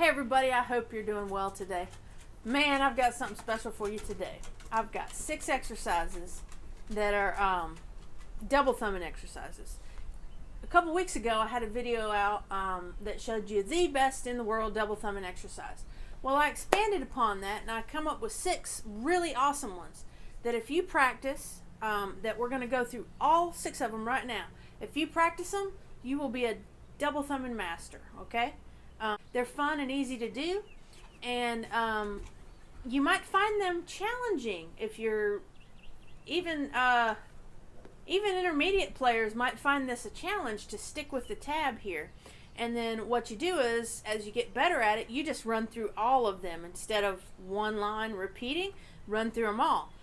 everybody, I hope you're doing well today. Man, I've got something special for you today. I've got 6 exercises that are double thumbing exercises. A couple weeks ago I had a video out that showed you the best in the world double thumbing exercise. Well, I expanded upon that and I come up with 6 really awesome ones that if you practice, that we're going to go through all 6 of them right now. If you practice them, you will be a double thumbing master, okay? They're fun and easy to do, and you might find them challenging if you're even intermediate players might find this a challenge to stick with the tab here. And then what you do is, as you get better at it, you just run through all of them instead of one line repeating. Run through them all.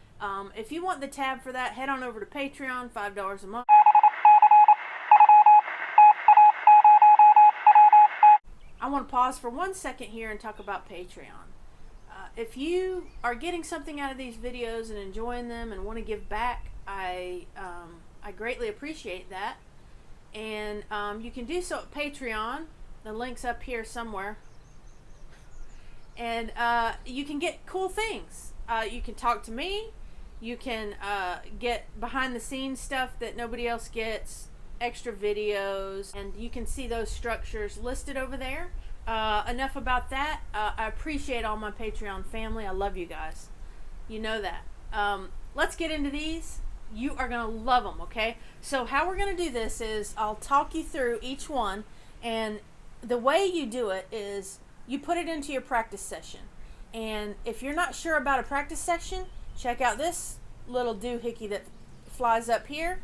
If you want the tab for that, head on over to Patreon, $5 a month. I want to pause for 1 second here and talk about Patreon. If you are getting something out of these videos and enjoying them and want to give back, I greatly appreciate that. And you can do so at Patreon. The link's up here somewhere. And you can get cool things. You can talk to me. You can get behind the scenes stuff that nobody else gets. Extra videos, and you can see those structures listed over there. Enough about that. I appreciate all my Patreon family. I love you guys. You know that. Let's get into these. You are going to love them, okay? So how we're going to do this is I'll talk you through each one, and the way you do it is you put it into your practice session. And if you're not sure about a practice session, check out this little doohickey that flies up here.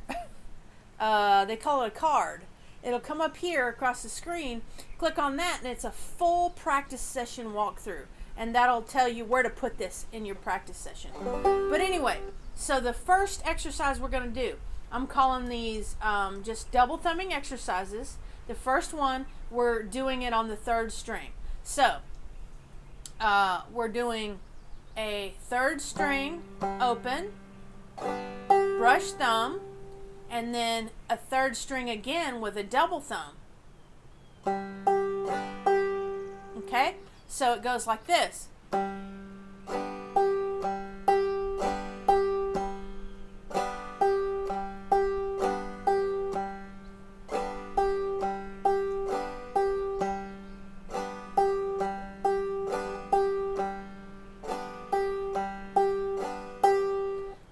They call it a card. It'll come up here across the screen. Click on that and it's a full practice session walkthrough. And that'll tell you where to put this in your practice session. But anyway, so the first exercise we're going to do, I'm calling these just double thumbing exercises. The first one, we're doing it on the 3rd string. So, we're doing a 3rd string open, brush thumb, and then a 3rd string again with a double thumb. Okay? So it goes like this.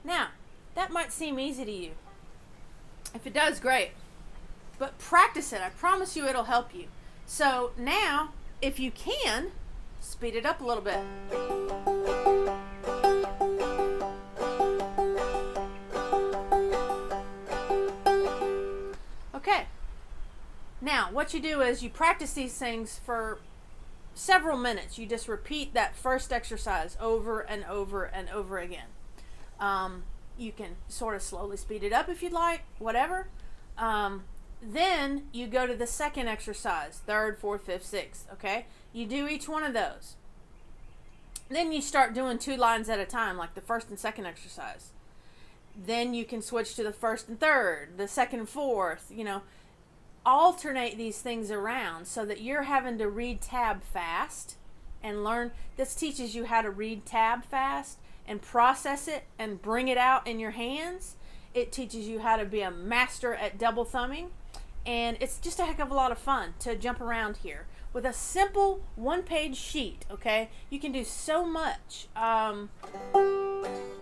Now, that might seem easy to you. If it does, great. But practice it. I promise you it'll help you. So now, if you can, speed it up a little bit. Okay. Now, what you do is you practice these things for several minutes. You just repeat that first exercise over and over and over again. You can sort of slowly speed it up if you'd like, whatever. Then you go to the second exercise, 3rd, 4th, 5th, 6th, okay? You do each one of those. Then you start doing 2 lines at a time, like the 1st and 2nd exercise. Then you can switch to the 1st and 3rd, the 2nd and 4th, you know. Alternate these things around so that you're having to read tab fast and learn. This teaches you how to read tab fast and process it and bring it out in your hands. It teaches you how to be a master at double thumbing, and it's just a heck of a lot of fun to jump around here with a simple 1-page sheet. Okay, you can do so much. You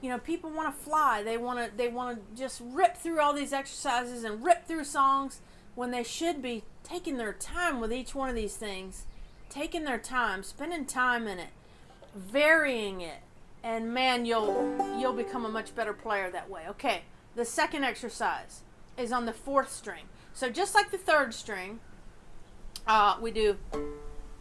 know, people want to fly. They want to just rip through all these exercises and rip through songs when they should be taking their time with each one of these things, taking their time, spending time in it, varying it. And man, you'll become a much better player that way. Okay, the second exercise is on the 4th string. So just like the 3rd string, we do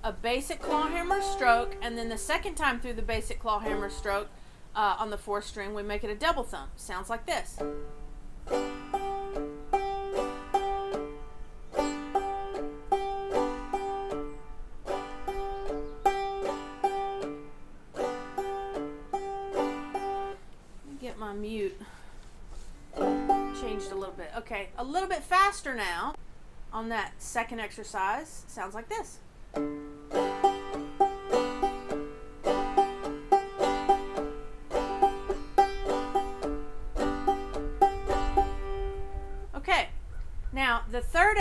a basic clawhammer stroke, and then the second time through the basic clawhammer stroke on the 4th string, we make it a double thumb. Sounds like this. My mute changed a little bit. Okay, a little bit faster now on that second exercise. Sounds like this.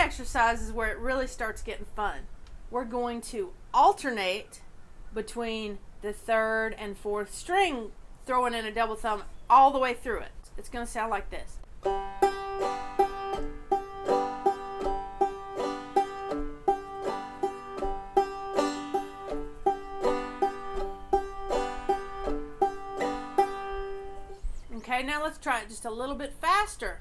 exercise is where it really starts getting fun. We're going to alternate between the third and fourth string, throwing in a double thumb all the way through it. It's going to sound like this. Okay, now let's try it just a little bit faster.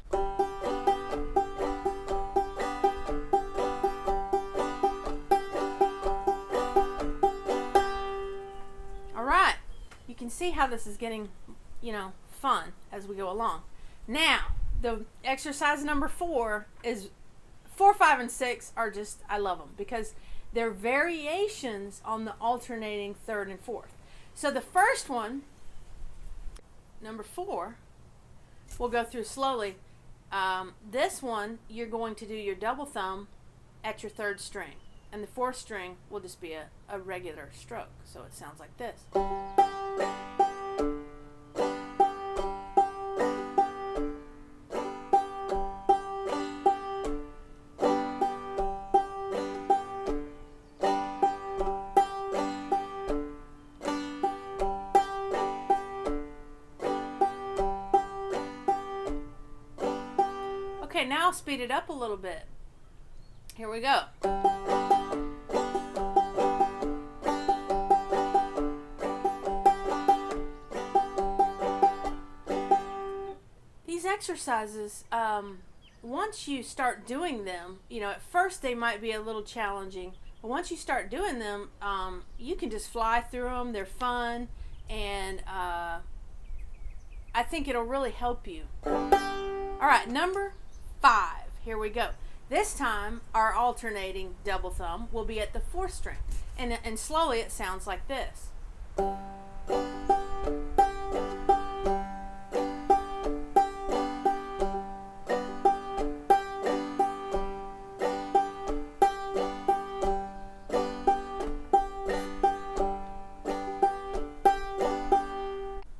Alright, you can see how this is getting, fun as we go along. Now, the exercise number 4 is 4, 5, and 6 are just, I love them because they're variations on the alternating third and fourth. So the first one, number 4, we'll go through slowly. This one, you're going to do your double thumb at your third string. And the fourth string will just be a regular stroke. So it sounds like this. Okay, now I'll speed it up a little bit. Here we go. These exercises, once you start doing them, at first they might be a little challenging, but once you start doing them, you can just fly through them. They're fun, and I think it'll really help you. All right, number 5. Here we go. This time, our alternating double thumb will be at the fourth string, and slowly it sounds like this.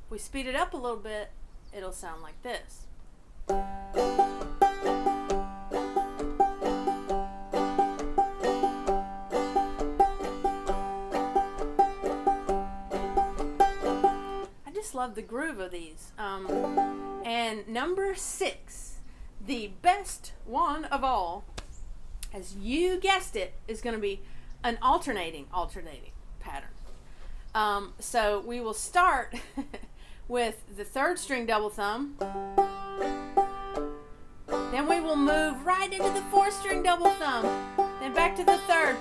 If we speed it up a little bit, it'll sound like this. Love the groove of these. And number 6, the best one of all, as you guessed it, is going to be an alternating pattern. So we will start with the third string double thumb. Then we will move right into the fourth string double thumb. Then back to the third.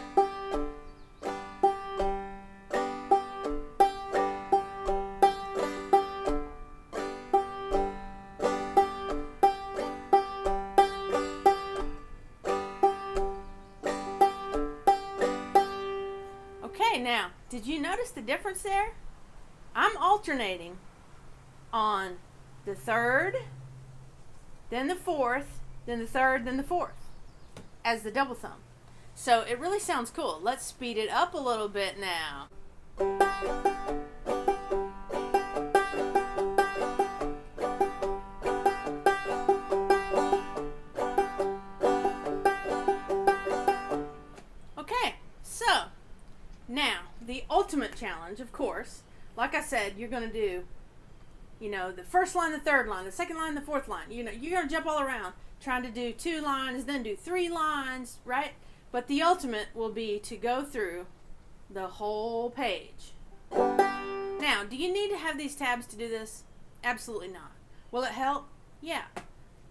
Now, did you notice the difference there? I'm alternating on the third, then the fourth, then the third, then the fourth as the double thumb. So it really sounds cool. Let's speed it up a little bit now. Okay, so now, the ultimate challenge, of course, like I said, you're going to do, the first line, the third line, the second line, the fourth line. You're going to jump all around trying to do 2 lines, then do 3 lines, right? But the ultimate will be to go through the whole page. Now, do you need to have these tabs to do this? Absolutely not. Will it help? Yeah.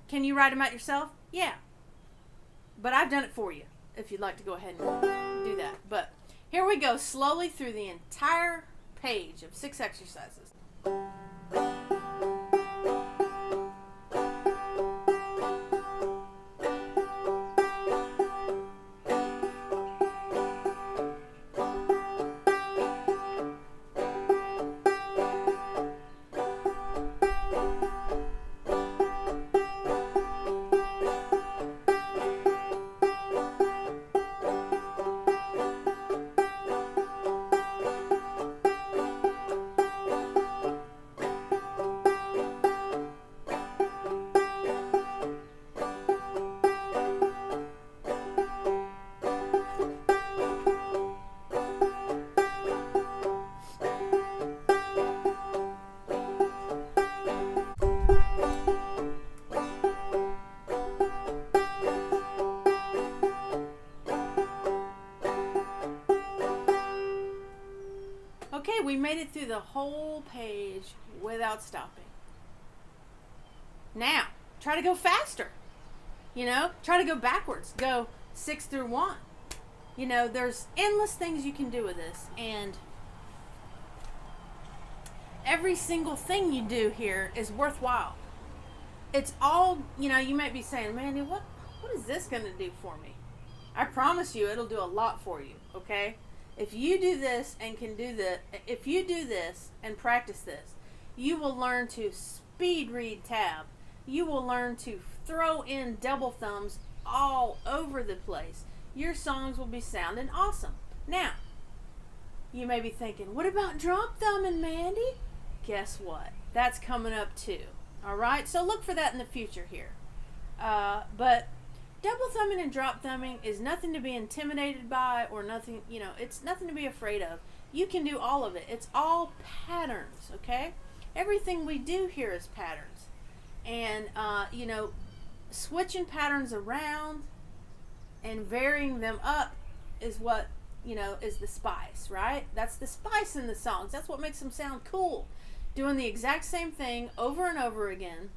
Can you write them out yourself? Yeah. But I've done it for you if you'd like to go ahead and do that. But here we go, slowly through the entire page of 6 exercises. Okay, we made it through the whole page without stopping. Now, try to go faster. You know, try to go backwards. Go 6 through 1. You know, there's endless things you can do with this. And every single thing you do here is worthwhile. It's all, you know, you might be saying, Mandy, what is this going to do for me? I promise you it'll do a lot for you, okay? If you do this and can do this, if you do this and practice this, you will learn to speed read tab. You will learn to throw in double thumbs all over the place. Your songs will be sounding awesome. Now, you may be thinking, what about drop thumbing, Mandy? Guess what? That's coming up too. All right? So look for that in the future here. But double thumbing and drop thumbing is nothing to be intimidated by, or nothing, you know, it's nothing to be afraid of. You can do all of it. It's all patterns, okay? Everything we do here is patterns. And, you know, switching patterns around and varying them up is what, you know, is the spice, right? That's the spice in the songs. That's what makes them sound cool. Doing the exact same thing over and over again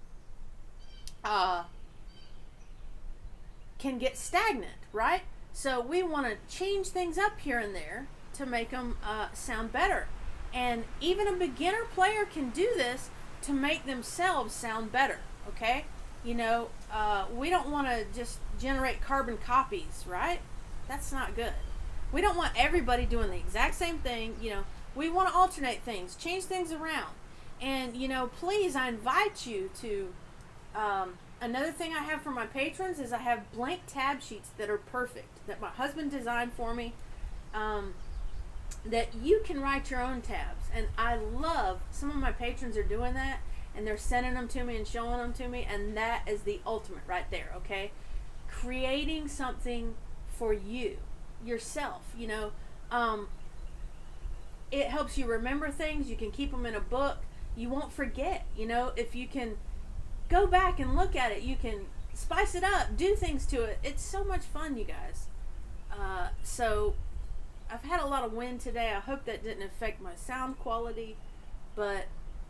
can get stagnant, right? So we want to change things up here and there to make them sound better. And even a beginner player can do this to make themselves sound better, okay? You know, we don't want to just generate carbon copies, right? That's not good. We don't want everybody doing the exact same thing. You know, we want to alternate things, change things around. And, you know, please, I invite you to, another thing I have for my patrons is I have blank tab sheets that are perfect, that my husband designed for me, that you can write your own tabs. And I love, some of my patrons are doing that, and they're sending them to me and showing them to me, and that is the ultimate right there, okay? Creating something for you, yourself, you know. It helps you remember things. You can keep them in a book. You won't forget, you know. If you can go back and look at it, you can spice it up, do things to it. It's so much fun, you guys. So I've had a lot of wind today. I hope that didn't affect my sound quality, but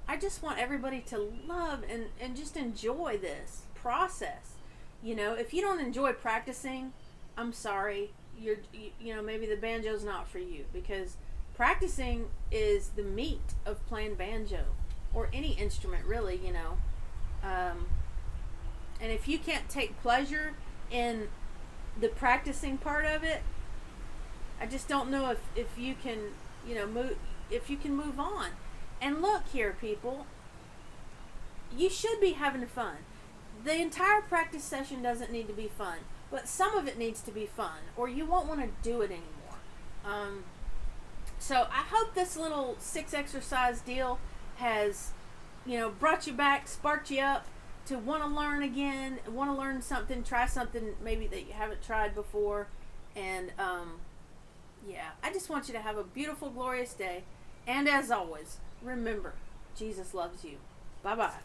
I just want everybody to love and just enjoy this process. You know, if you don't enjoy practicing, I'm sorry. You know, maybe the banjo's not for you, because practicing is the meat of playing banjo or any instrument, really, you know. And if you can't take pleasure in the practicing part of it, I just don't know if you can, you know, move on. And look here, people, you should be having fun. The entire practice session doesn't need to be fun, but some of it needs to be fun, or you won't want to do it anymore. So I hope this little 6 exercise deal has, you know, brought you back, sparked you up to want to learn again, want to learn something, try something maybe that you haven't tried before. And yeah, I just want you to have a beautiful, glorious day. And as always, remember, Jesus loves you. Bye-bye.